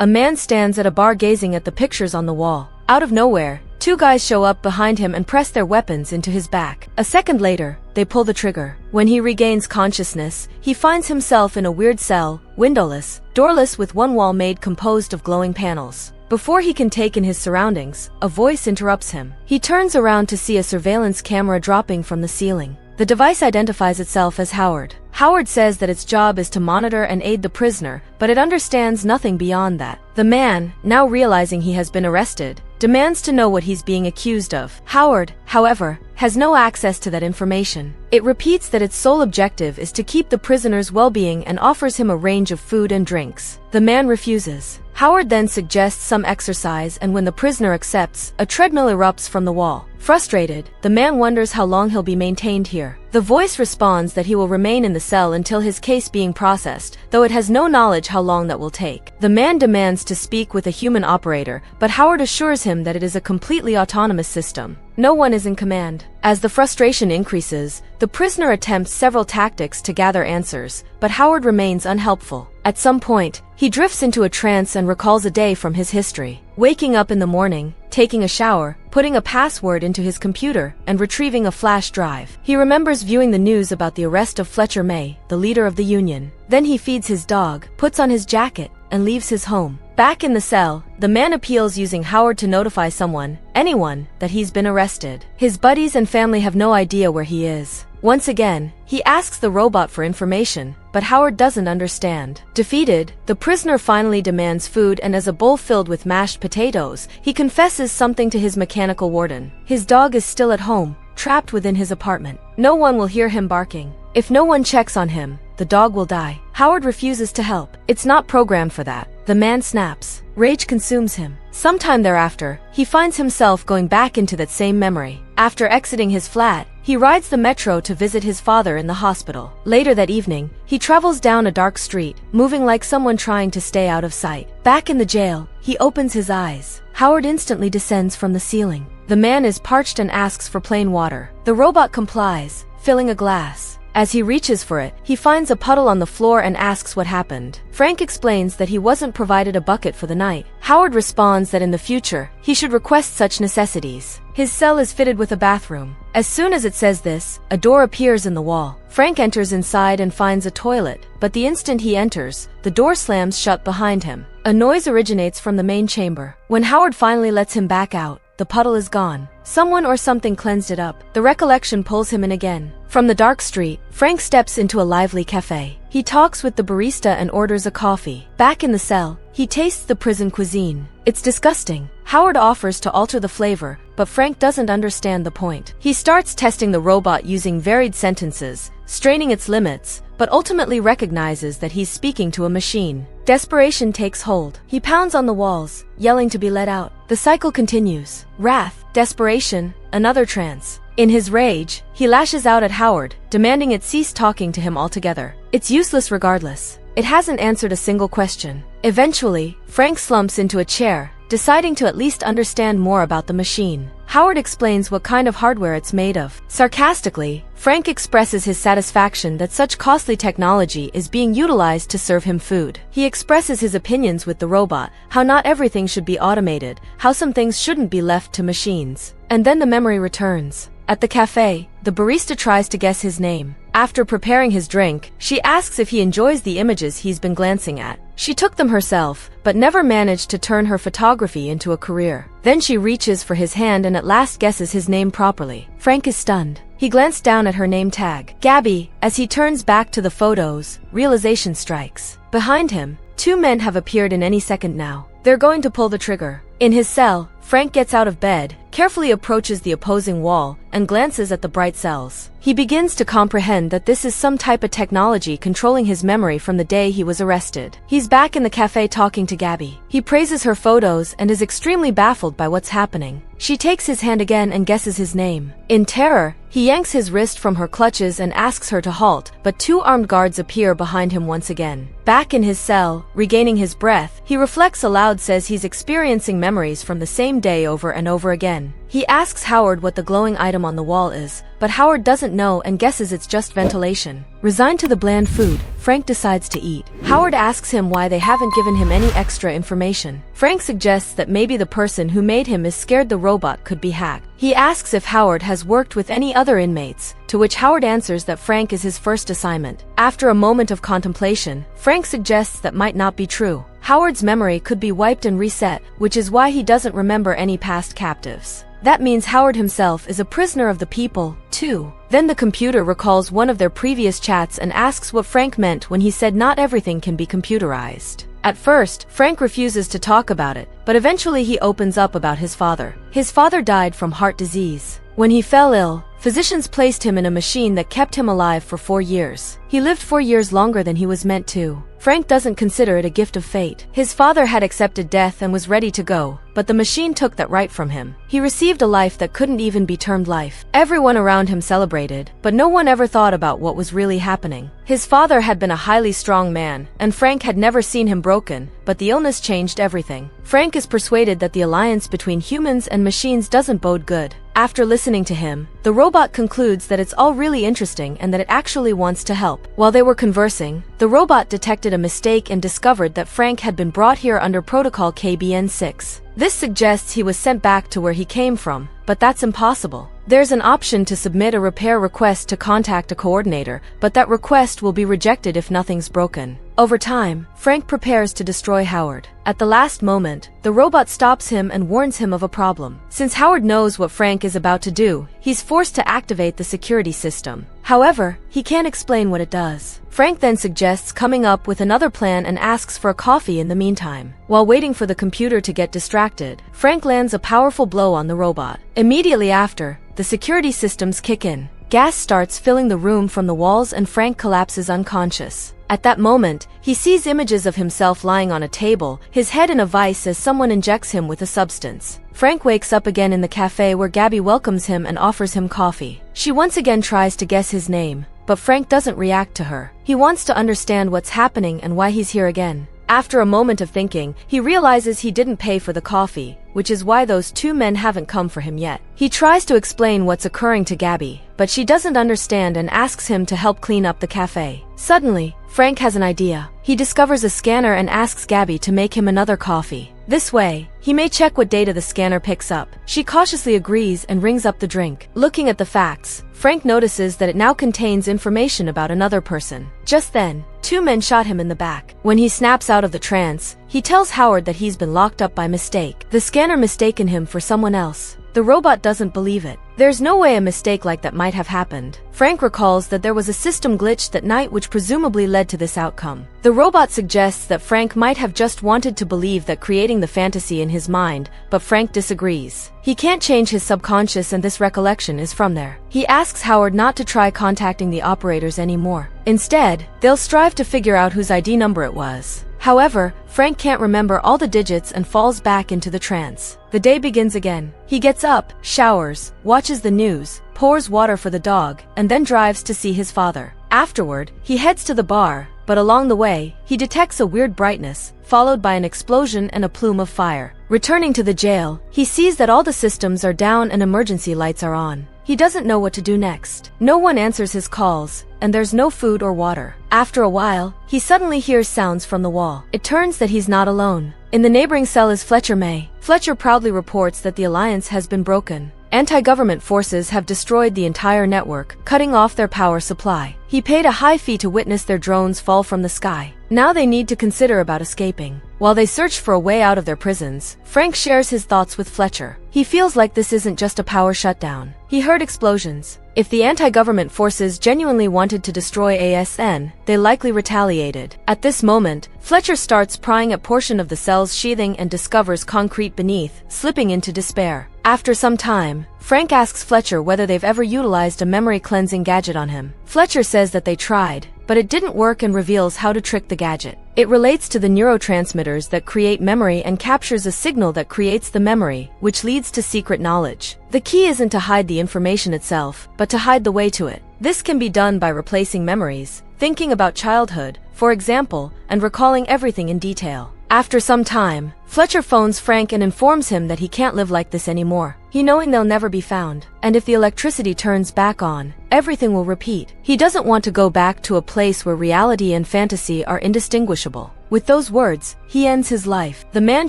A man stands at a bar gazing at the pictures on the wall. Out of nowhere, two guys show up behind him and press their weapons into his back. A second later, they pull the trigger. When he regains consciousness, he finds himself in a weird cell, windowless, doorless, with one wall made composed of glowing panels. Before he can take in his surroundings, a voice interrupts him. He turns around to see a surveillance camera dropping from the ceiling. The device identifies itself as Howard. Howard says that its job is to monitor and aid the prisoner, but it understands nothing beyond that. The man, now realizing he has been arrested, demands to know what he's being accused of. Howard, however, has no access to that information. It repeats that its sole objective is to keep the prisoner's well-being and offers him a range of food and drinks. The man refuses. Howard then suggests some exercise, and when the prisoner accepts, a treadmill erupts from the wall. Frustrated, the man wonders how long he'll be maintained here. The voice responds that he will remain in the cell until his case being processed, though it has no knowledge how long that will take. The man demands to speak with a human operator, but Howard assures him that it is a completely autonomous system. No one is in command. As the frustration increases, the prisoner attempts several tactics to gather answers, but Howard remains unhelpful. At some point, he drifts into a trance and recalls a day from his history. Waking up in the morning, taking a shower, putting a password into his computer, and retrieving a flash drive. He remembers viewing the news about the arrest of Fletcher May, the leader of the union. Then he feeds his dog, puts on his jacket, and leaves his home. Back in the cell, the man appeals using Howard to notify someone, anyone, that he's been arrested. His buddies and family have no idea where he is. Once again, he asks the robot for information, but Howard doesn't understand. Defeated, the prisoner finally demands food, and as a bowl filled with mashed potatoes, he confesses something to his mechanical warden. His dog is still at home, trapped within his apartment. No one will hear him barking. If no one checks on him, the dog will die. Howard refuses to help. It's not programmed for that. The man snaps. Rage consumes him. Sometime thereafter, he finds himself going back into that same memory. After exiting his flat, he rides the metro to visit his father in the hospital. Later that evening, he travels down a dark street, moving like someone trying to stay out of sight. Back in the jail, he opens his eyes. Howard instantly descends from the ceiling. The man is parched and asks for plain water. The robot complies, filling a glass. As he reaches for it, he finds a puddle on the floor and asks what happened. Frank explains that he wasn't provided a bucket for the night. Howard responds that in the future, he should request such necessities. His cell is fitted with a bathroom. As soon as it says this, a door appears in the wall. Frank enters inside and finds a toilet, but the instant he enters, the door slams shut behind him. A noise originates from the main chamber. When Howard finally lets him back out, the puddle is gone. Someone or something cleansed it up. The recollection pulls him in again. From the dark street, Frank steps into a lively cafe. He talks with the barista and orders a coffee. Back in the cell, he tastes the prison cuisine. It's disgusting. Howard offers to alter the flavor, but Frank doesn't understand the point. He starts testing the robot using varied sentences, straining its limits, but ultimately recognizes that he's speaking to a machine. Desperation takes hold. He pounds on the walls, yelling to be let out. The cycle continues. Wrath, desperation, another trance. In his rage, he lashes out at Howard, demanding it cease talking to him altogether. It's useless regardless. It hasn't answered a single question. Eventually, Frank slumps into a chair, deciding to at least understand more about the machine. Howard explains what kind of hardware it's made of. Sarcastically, Frank expresses his satisfaction that such costly technology is being utilized to serve him food. He expresses his opinions with the robot, how not everything should be automated, how some things shouldn't be left to machines. And then the memory returns. At the cafe, the barista tries to guess his name. After preparing his drink, she asks if he enjoys the images he's been glancing at. She took them herself, but never managed to turn her photography into a career. Then she reaches for his hand and at last guesses his name properly. Frank is stunned. He glanced down at her name tag, Gabby. As he turns back to the photos, realization strikes. Behind him, two men have appeared in any second now. They're going to pull the trigger. In his cell, Frank gets out of bed, carefully approaches the opposing wall, and glances at the bright cells. He begins to comprehend that this is some type of technology controlling his memory from the day he was arrested. He's back in the cafe talking to Gabby. He praises her photos and is extremely baffled by what's happening. She takes his hand again and guesses his name. In terror, he yanks his wrist from her clutches and asks her to halt, but two armed guards appear behind him once again. Back in his cell, regaining his breath, he reflects aloud, says he's experiencing memories from the same same day over and over again. He asks Howard what the glowing item on the wall is, but Howard doesn't know and guesses it's just ventilation. Resigned to the bland food, Frank decides to eat. Howard asks him why they haven't given him any extra information. Frank suggests that maybe the person who made him is scared the robot could be hacked. He asks if Howard has worked with any other inmates, to which Howard answers that Frank is his first assignment. After a moment of contemplation, Frank suggests that might not be true. Howard's memory could be wiped and reset, which is why he doesn't remember any past captives. That means Howard himself is a prisoner of the people, too. Then the computer recalls one of their previous chats and asks what Frank meant when he said not everything can be computerized. At first, Frank refuses to talk about it, but eventually he opens up about his father. His father died from heart disease. When he fell ill, physicians placed him in a machine that kept him alive for 4 years. He lived 4 years longer than he was meant to. Frank doesn't consider it a gift of fate. His father had accepted death and was ready to go, but the machine took that right from him. He received a life that couldn't even be termed life. Everyone around him celebrated, but no one ever thought about what was really happening. His father had been a highly strong man, and Frank had never seen him broken, but the illness changed everything. Frank is persuaded that the alliance between humans and machines doesn't bode good. After listening to him, the robot concludes that it's all really interesting and that it actually wants to help. While they were conversing, the robot detected a mistake and discovered that Frank had been brought here under Protocol KBN6. This suggests he was sent back to where he came from, but that's impossible. There's an option to submit a repair request to contact a coordinator, but that request will be rejected if nothing's broken. Over time, Frank prepares to destroy Howard. At the last moment, the robot stops him and warns him of a problem. Since Howard knows what Frank is about to do, he's forced to activate the security system. However, he can't explain what it does. Frank then suggests coming up with another plan and asks for a coffee in the meantime. While waiting for the computer to get distracted, Frank lands a powerful blow on the robot. Immediately after, the security systems kick in. Gas starts filling the room from the walls and Frank collapses unconscious. At that moment, he sees images of himself lying on a table, his head in a vice as someone injects him with a substance. Frank wakes up again in the cafe where Gabby welcomes him and offers him coffee. She once again tries to guess his name, but Frank doesn't react to her. He wants to understand what's happening and why he's here again. After a moment of thinking, he realizes he didn't pay for the coffee, which is why those 2 men haven't come for him yet. He tries to explain what's occurring to Gabby, but she doesn't understand and asks him to help clean up the cafe. Suddenly, Frank has an idea. He discovers a scanner and asks Gabby to make him another coffee. This way, he may check what data the scanner picks up. She cautiously agrees and rings up the drink. Looking at the facts, Frank notices that it now contains information about another person. Just then, 2 men shot him in the back. When he snaps out of the trance, he tells Howard that he's been locked up by mistake. The scanner mistaken him for someone else. The robot doesn't believe it. There's no way a mistake like that might have happened. Frank recalls that there was a system glitch that night which presumably led to this outcome. The robot suggests that Frank might have just wanted to believe that creating the fantasy in his mind, but Frank disagrees. He can't change his subconscious and this recollection is from there. He asks Howard not to try contacting the operators anymore. Instead, they'll strive to figure out whose ID number it was. However, Frank can't remember all the digits and falls back into the trance. The day begins again. He gets up, showers, watches the news, pours water for the dog, and then drives to see his father. Afterward, he heads to the bar, but along the way, he detects a weird brightness, followed by an explosion and a plume of fire. Returning to the jail, he sees that all the systems are down and emergency lights are on. He doesn't know what to do next. No one answers his calls, and there's no food or water. After a while, he suddenly hears sounds from the wall. It turns that he's not alone. In the neighboring cell is Fletcher May. Fletcher proudly reports that the alliance has been broken. Anti-government forces have destroyed the entire network, cutting off their power supply. He paid a high fee to witness their drones fall from the sky. Now they need to consider about escaping. While they search for a way out of their prisons, Frank shares his thoughts with Fletcher. He feels like this isn't just a power shutdown. He heard explosions. If the anti-government forces genuinely wanted to destroy ASN, they likely retaliated. At this moment, Fletcher starts prying at portion of the cell's sheathing and discovers concrete beneath, slipping into despair. After some time, Frank asks Fletcher whether they've ever utilized a memory-cleansing gadget on him. Fletcher says that they tried, but it didn't work and reveals how to trick the gadget. It relates to the neurotransmitters that create memory and captures a signal that creates the memory, which leads to secret knowledge. The key isn't to hide the information itself, but to hide the way to it. This can be done by replacing memories, thinking about childhood, for example, and recalling everything in detail. After some time, Fletcher phones Frank and informs him that he can't live like this anymore. He knowing they'll never be found, and if the electricity turns back on, everything will repeat. He doesn't want to go back to a place where reality and fantasy are indistinguishable. With those words, he ends his life. The man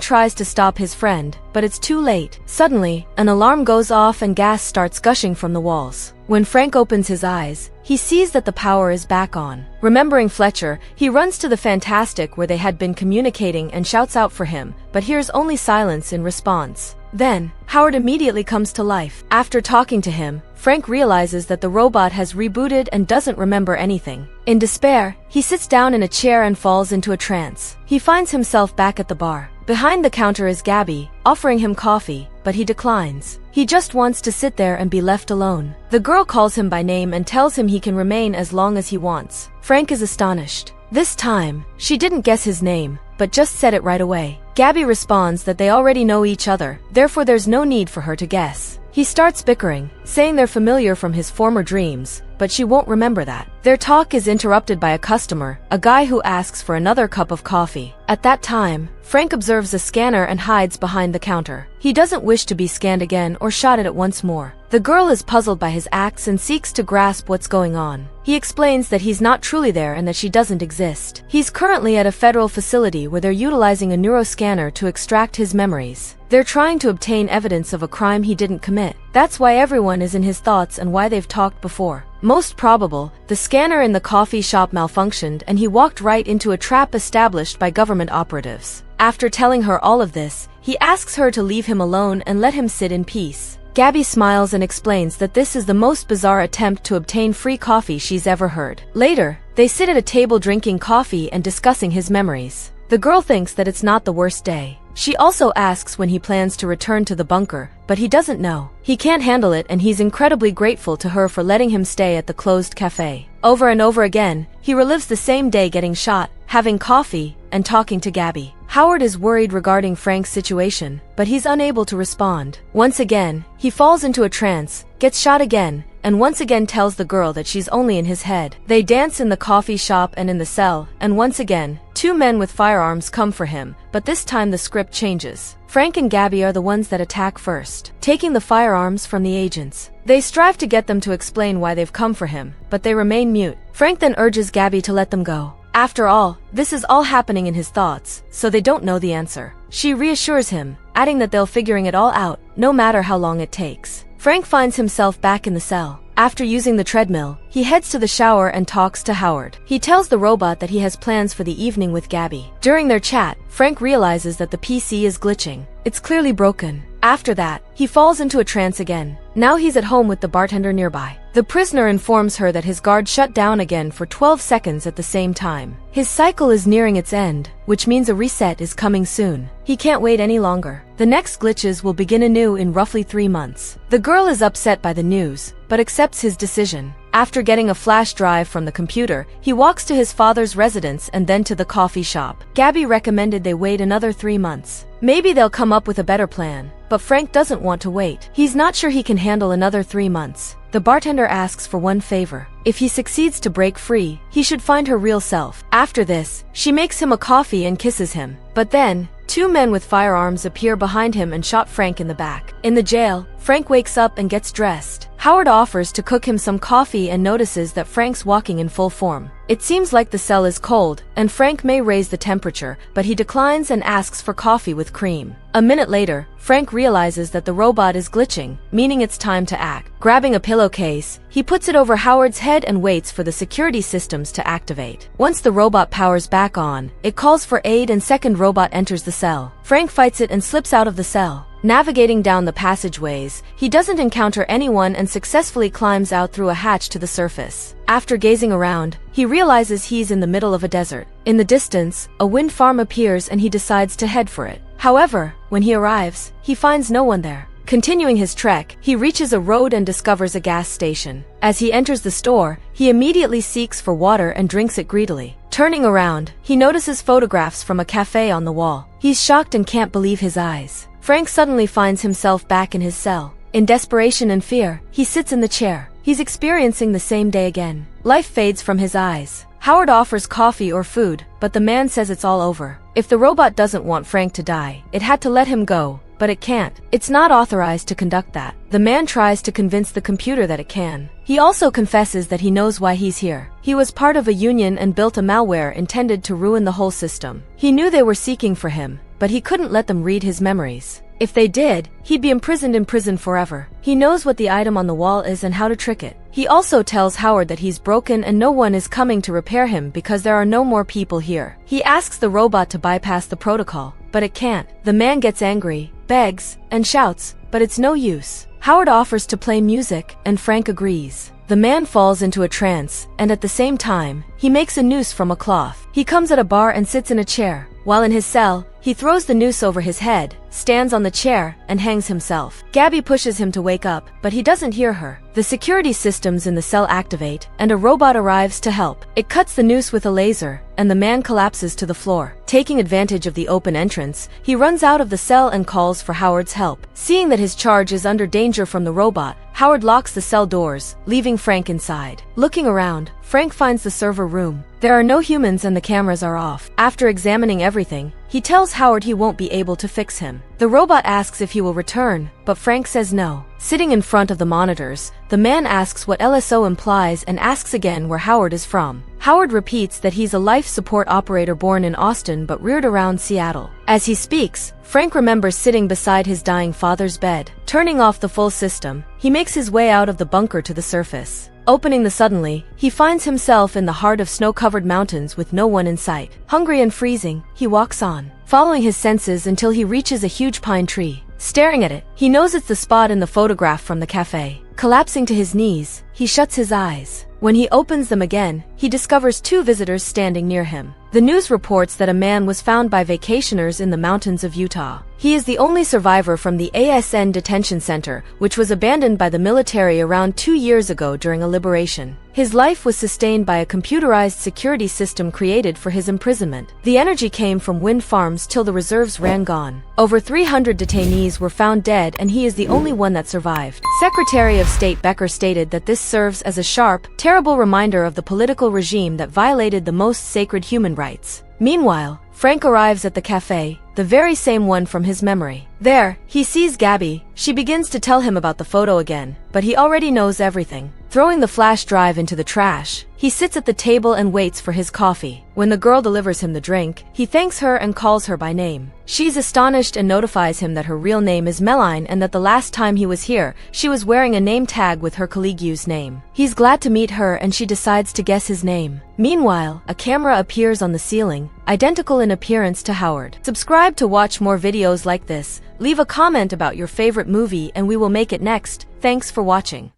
tries to stop his friend, but it's too late. Suddenly, an alarm goes off and gas starts gushing from the walls. When Frank opens his eyes, he sees that the power is back on. Remembering Fletcher, he runs to the Fantastic where they had been communicating and shouts out for him, but hears only silence in response. Then, Howard immediately comes to life. After talking to him, Frank realizes that the robot has rebooted and doesn't remember anything. In despair, he sits down in a chair and falls into a trance. He finds himself back at the bar. Behind the counter is Gabby, offering him coffee, but he declines. He just wants to sit there and be left alone. The girl calls him by name and tells him he can remain as long as he wants. Frank is astonished. This time, she didn't guess his name, but just said it right away. Gabby responds that they already know each other, therefore there's no need for her to guess. He starts bickering, saying they're familiar from his former dreams, but she won't remember that. Their talk is interrupted by a customer, a guy who asks for another cup of coffee. At that time, Frank observes a scanner and hides behind the counter. He doesn't wish to be scanned again or shot at once more. The girl is puzzled by his acts and seeks to grasp what's going on. He explains that he's not truly there and that she doesn't exist. He's currently at a federal facility where they're utilizing a neuroscanner to extract his memories. They're trying to obtain evidence of a crime he didn't commit. That's why everyone is in his thoughts and why they've talked before. Most probable, the scanner in the coffee shop malfunctioned and he walked right into a trap established by government operatives. After telling her all of this, he asks her to leave him alone and let him sit in peace. Gabby smiles and explains that this is the most bizarre attempt to obtain free coffee she's ever heard. Later, they sit at a table drinking coffee and discussing his memories. The girl thinks that it's not the worst day. She also asks when he plans to return to the bunker, but he doesn't know. He can't handle it and he's incredibly grateful to her for letting him stay at the closed cafe. Over and over again, he relives the same day getting shot, having coffee, and talking to Gabby. Howard is worried regarding Frank's situation, but he's unable to respond. Once again, he falls into a trance, gets shot again, and once again tells the girl that she's only in his head. They dance in the coffee shop and in the cell, and once again, two men with firearms come for him, but this time the script changes. Frank and Gabby are the ones that attack first, taking the firearms from the agents. They strive to get them to explain why they've come for him, but they remain mute. Frank then urges Gabby to let them go. After all, this is all happening in his thoughts, so they don't know the answer. She reassures him, adding that they'll figuring it all out, no matter how long it takes. Frank finds himself back in the cell. After using the treadmill, he heads to the shower and talks to Howard. He tells the robot that he has plans for the evening with Gabby. During their chat, Frank realizes that the PC is glitching. It's clearly broken. After that, he falls into a trance again. Now he's at home with the bartender nearby. The prisoner informs her that his guard shut down again for 12 seconds at the same time. His cycle is nearing its end, which means a reset is coming soon. He can't wait any longer. The next glitches will begin anew in roughly 3 months. The girl is upset by the news, but accepts his decision. After getting a flash drive from the computer, he walks to his father's residence and then to the coffee shop. Gabby recommended they wait another 3 months. Maybe they'll come up with a better plan, but Frank doesn't want to wait. He's not sure he can handle another 3 months. The bartender asks for one favor. If he succeeds to break free, he should find her real self. After this, she makes him a coffee and kisses him. But then, 2 men with firearms appear behind him and shot Frank in the back. In the jail, Frank wakes up and gets dressed. Howard offers to cook him some coffee and notices that Frank's walking in full form. It seems like the cell is cold, and Frank may raise the temperature, but he declines and asks for coffee with cream. A minute later, Frank realizes that the robot is glitching, meaning it's time to act. Grabbing a pillowcase, he puts it over Howard's head and waits for the security systems to activate. Once the robot powers back on, it calls for aid and second robot enters the cell. Frank fights it and slips out of the cell. Navigating down the passageways, he doesn't encounter anyone and successfully climbs out through a hatch to the surface. After gazing around, he realizes he's in the middle of a desert. In the distance, a wind farm appears and he decides to head for it. However, when he arrives, he finds no one there. Continuing his trek, he reaches a road and discovers a gas station. As he enters the store, he immediately seeks for water and drinks it greedily. Turning around, he notices photographs from a cafe on the wall. He's shocked and can't believe his eyes. Frank suddenly finds himself back in his cell. In desperation and fear, he sits in the chair. He's experiencing the same day again. Life fades from his eyes. Howard offers coffee or food, but the man says it's all over. If the robot doesn't want Frank to die, it had to let him go, but it can't. It's not authorized to conduct that. The man tries to convince the computer that it can. He also confesses that he knows why he's here. He was part of a union and built a malware intended to ruin the whole system. He knew they were seeking for him, but he couldn't let them read his memories. If they did, he'd be imprisoned in prison forever. He knows what the item on the wall is and how to trick it. He also tells Howard that he's broken and no one is coming to repair him because there are no more people here. He asks the robot to bypass the protocol, but it can't. The man gets angry, begs, and shouts, but it's no use. Howard offers to play music, and Frank agrees. The man falls into a trance, and at the same time, he makes a noose from a cloth. He comes at a bar and sits in a chair. While in his cell, he throws the noose over his head, stands on the chair, and hangs himself. Gabby pushes him to wake up, but he doesn't hear her. The security systems in the cell activate, and a robot arrives to help. It cuts the noose with a laser, and the man collapses to the floor. Taking advantage of the open entrance, he runs out of the cell and calls for Howard's help. Seeing that his charge is under danger from the robot, Howard locks the cell doors, leaving Frank inside. Looking around, Frank finds the server room. There are no humans and the cameras are off. After examining everything, he tells Howard he won't be able to fix him. The robot asks if he will return, but Frank says no. Sitting in front of the monitors, the man asks what LSO implies and asks again where Howard is from. Howard repeats that he's a life support operator born in Austin but reared around Seattle. As he speaks, Frank remembers sitting beside his dying father's bed. Turning off the full system, he makes his way out of the bunker to the surface. Opening the suddenly, he finds himself in the heart of snow-covered mountains with no one in sight. Hungry and freezing, he walks on, following his senses until he reaches a huge pine tree. Staring at it, he knows it's the spot in the photograph from the cafe. Collapsing to his knees, he shuts his eyes. When he opens them again, he discovers two visitors standing near him. The news reports that a man was found by vacationers in the mountains of Utah. He is the only survivor from the ASN detention center, which was abandoned by the military around 2 years ago during a liberation. His life was sustained by a computerized security system created for his imprisonment. The energy came from wind farms till the reserves ran gone. Over 300 detainees were found dead and he is the only one that survived. Secretary of State Becker stated that this serves as a sharp, terrible reminder of the political regime that violated the most sacred human rights. Meanwhile, Frank arrives at the cafe, the very same one from his memory. There, he sees Gabby. She begins to tell him about the photo again, but he already knows everything. Throwing the flash drive into the trash, he sits at the table and waits for his coffee. When the girl delivers him the drink, he thanks her and calls her by name. She's astonished and notifies him that her real name is Meline and that the last time he was here, she was wearing a name tag with her colleague's name. He's glad to meet her and she decides to guess his name. Meanwhile, a camera appears on the ceiling, identical in appearance to Howard. Subscribe to watch more videos like this. Leave a comment about your favorite movie and we will make it next. Thanks for watching.